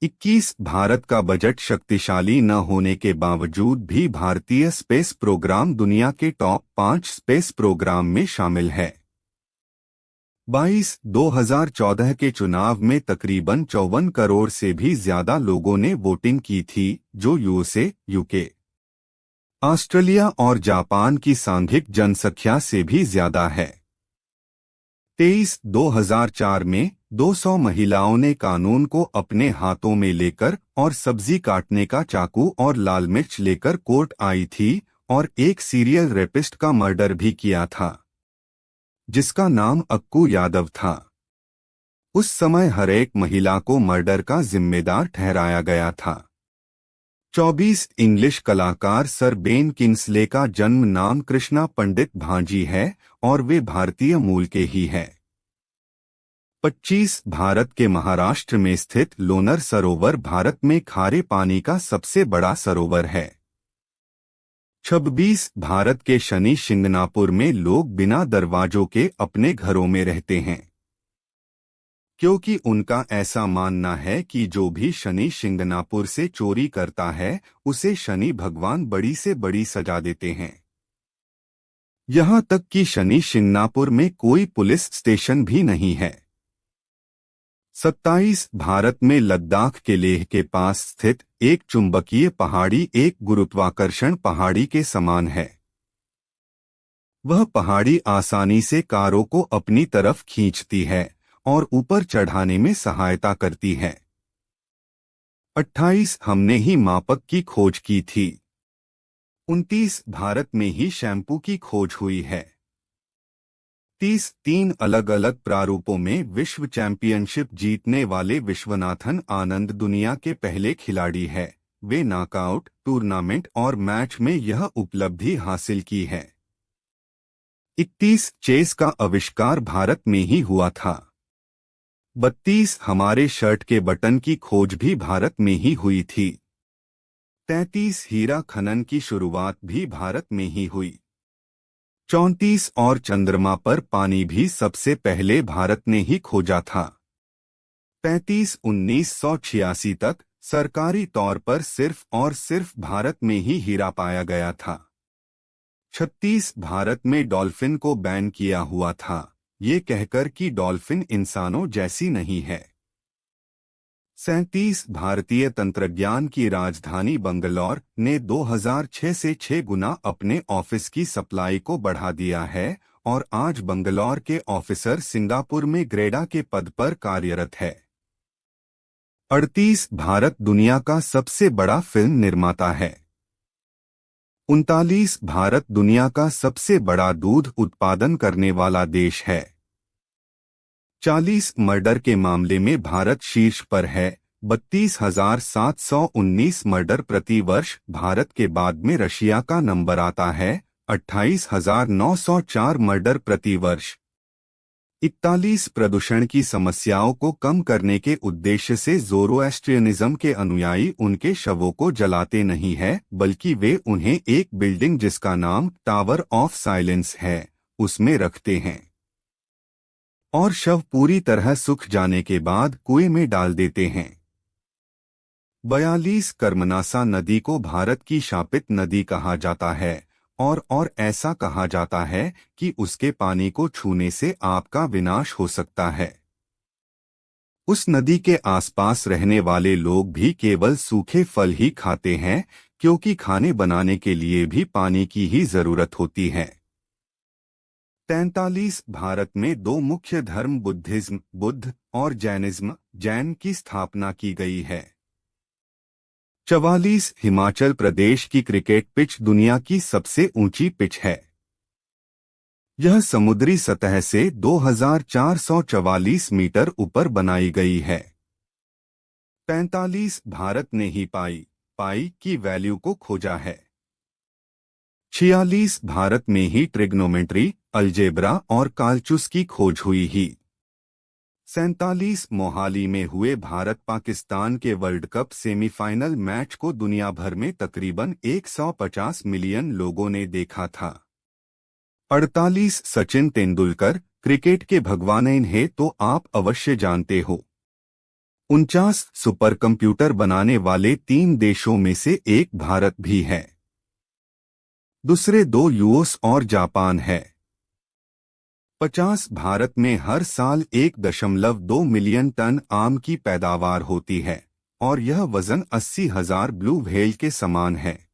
21 भारत का बजट शक्तिशाली न होने के बावजूद भी भारतीय स्पेस प्रोग्राम दुनिया के टॉप 5 स्पेस प्रोग्राम में शामिल है। 22 2014 के चुनाव में तकरीबन 54 करोड़ से भी ज्यादा लोगों ने वोटिंग की थी, जो यूएसए, यूके, ऑस्ट्रेलिया और जापान की सांघिक जनसंख्या से भी ज्यादा है। 23 2004 में 200 महिलाओं ने कानून को अपने हाथों में लेकर और सब्जी काटने का चाकू और लाल मिर्च लेकर कोर्ट आई थी और एक सीरियल रेपिस्ट का मर्डर भी किया था, जिसका नाम अक्कू यादव था। उस समय हर एक महिला को मर्डर का जिम्मेदार ठहराया गया था। 24 इंग्लिश कलाकार सर बेन किंग्सले का जन्म नाम कृष्णा पंडित भांजी है और वे भारतीय मूल के ही हैं। 25 भारत के महाराष्ट्र में स्थित लोनर सरोवर भारत में खारे पानी का सबसे बड़ा सरोवर है। 26 भारत के शनि शिंगणापुर में लोग बिना दरवाजों के अपने घरों में रहते हैं, क्योंकि उनका ऐसा मानना है कि जो भी शनि शिंगणापुर से चोरी करता है उसे शनि भगवान बड़ी से बड़ी सजा देते हैं। यहाँ तक कि शनि शिंगणापुर में कोई पुलिस स्टेशन भी नहीं है। 27 भारत में लद्दाख के लेह के पास स्थित एक चुंबकीय पहाड़ी एक गुरुत्वाकर्षण पहाड़ी के समान है। वह पहाड़ी आसानी से कारों को अपनी तरफ खींचती है और ऊपर चढ़ाने में सहायता करती है। 28 हमने ही मापक की खोज की थी। 29 भारत में ही शैम्पू की खोज हुई है। 30 तीन अलग अलग प्रारूपों में विश्व चैंपियनशिप जीतने वाले विश्वनाथन आनंद दुनिया के पहले खिलाड़ी है। वे नॉकआउट, टूर्नामेंट और मैच में यह उपलब्धि हासिल की है। 31 चेस का आविष्कार भारत में ही हुआ था। 32 हमारे शर्ट के बटन की खोज भी भारत में ही हुई थी। 33 हीरा खनन की शुरुआत भी भारत में ही हुई। 34 और चंद्रमा पर पानी भी सबसे पहले भारत ने ही खोजा था। 35 1986 तक सरकारी तौर पर सिर्फ और सिर्फ भारत में ही हीरा पाया गया था। 36 भारत में डॉल्फिन को बैन किया हुआ था, ये कहकर कि डॉल्फिन इंसानों जैसी नहीं है। 37 भारतीय तंत्रज्ञान की राजधानी बंगलौर ने 2006 से 6 गुना अपने ऑफिस की सप्लाई को बढ़ा दिया है और आज बंगलौर के ऑफिसर सिंगापुर में ग्रेडा के पद पर कार्यरत है। 38 भारत दुनिया का सबसे बड़ा फिल्म निर्माता है। 39 भारत दुनिया का सबसे बड़ा दूध उत्पादन करने वाला देश है। 40 मर्डर के मामले में भारत शीर्ष पर है। 32,719 मर्डर प्रति वर्ष। भारत के बाद में रशिया का नंबर आता है, 28,904 मर्डर प्रति वर्ष। 41 प्रदूषण की समस्याओं को कम करने के उद्देश्य से ज़ोरोएस्ट्रियनिज्म के अनुयायी उनके शवों को जलाते नहीं है, बल्कि वे उन्हें एक बिल्डिंग जिसका नाम टावर ऑफ साइलेंस है उसमें रखते हैं और शव पूरी तरह सूख जाने के बाद कुएं में डाल देते हैं। 42 कर्मनासा नदी को भारत की शापित नदी कहा जाता है और ऐसा कहा जाता है कि उसके पानी को छूने से आपका विनाश हो सकता है। उस नदी के आसपास रहने वाले लोग भी केवल सूखे फल ही खाते हैं, क्योंकि खाने बनाने के लिए भी पानी की ही जरूरत होती है। 43 भारत में दो मुख्य धर्म बुद्धिज्म बुद्ध और जैनिज्म जैन की स्थापना की गई है। 44 हिमाचल प्रदेश की क्रिकेट पिच दुनिया की सबसे ऊंची पिच है। यह समुद्री सतह से 2444 मीटर ऊपर बनाई गई है। 45 भारत ने ही पाई की वैल्यू को खोजा है। 46 भारत में ही ट्रिग्नोमेट्री, अलजेब्रा और कालचुस की खोज हुई ही। 47 मोहाली में हुए भारत पाकिस्तान के वर्ल्ड कप सेमीफाइनल मैच को दुनिया भर में तकरीबन 150 मिलियन लोगों ने देखा था। 48 सचिन तेंदुलकर क्रिकेट के भगवान हैं तो आप अवश्य जानते हो। 49 सुपर कंप्यूटर बनाने वाले 3 देशों में से एक भारत भी है। दूसरे 2 यूएस और जापान है। 50 भारत में हर साल 1.2 मिलियन टन आम की पैदावार होती है और यह वजन 80,000 ब्लू व्हेल के समान है।